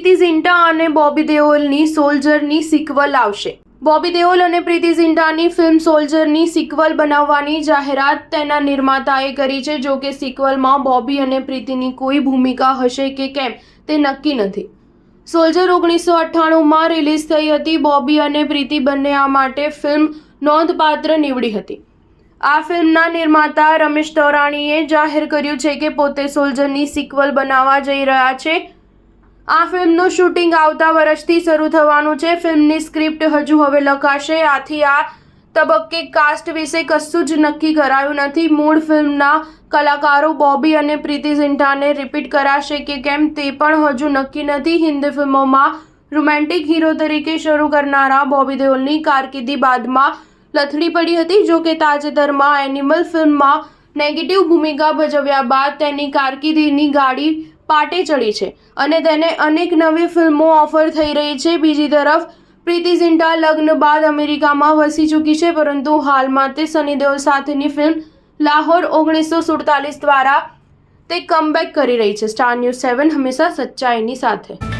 પ્રીતિ ઝિન્ટા અને બોબી દેઓલની સોલ્જરની સિક્વલ આવશે। બોબી દેઓલ અને પ્રીતિ ઝિન્ટાની ફિલ્મ સોલ્જરની સિક્વલ બનાવવાની જાહેરાત તેના નિર્માતાએ કરી છે। જો કે સિક્વલમાં બોબી અને પ્રીતિની કોઈ ભૂમિકા હશે કે કેમ તે નક્કી નથી। સોલ્જર 1998માં રિલીઝ થઈ હતી। બોબી અને પ્રીતિ બંને આ માટે ફિલ્મ નોંધપાત્ર નીવડી હતી। આ ફિલ્મના નિર્માતા રમેશ તૌરાણીએ જાહેર કર્યું છે કે પોતે સોલ્જરની સિક્વલ બનાવવા જઈ રહ્યા છે। આ ફિલ્મનું શૂટિંગ આવતા વર્ષથી શરૂ થવાનું છે। ફિલ્મની સ્ક્રિપ્ટ હજુ હવે લખાશે, આથી આ તબક્કે કાસ્ટ વિશે કશું જ નક્કી કરાયું નથી। મૂળ ફિલ્મના કલાકારો બોબી અને પ્રીતિ ઝિન્ટાને રિપીટ કરાશે કે કેમ તે પણ હજુ નક્કી નથી। હિન્દી ફિલ્મોમાં રોમેન્ટિક હીરો તરીકે શરૂ કરનારા બોબી દેઓલની કારકિર્દી બાદમાં લથડી પડી હતી। જો કે તાજેતરમાં એનિમલ ફિલ્મમાં નેગેટિવ ભૂમિકા ભજવ્યા બાદ તેની કારકિર્દીની ગાડી પાટે ચડી છે અને તેને અનેક નવી ફિલ્મો ઓફર થઈ રહી છે। બીજી તરફ પ્રીતિ ઝિન્ટા લગ્ન બાદ અમેરિકામાં વસી ચૂકી છે, પરંતુ હાલમાં તે સની દેઓલ સાથેની ફિલ્મ લાહોર 1947 દ્વારા તે કમબેક કરી રહી છે। સ્ટાર ન્યૂઝ 7 હંમેશા સચ્ચાઈની સાથે।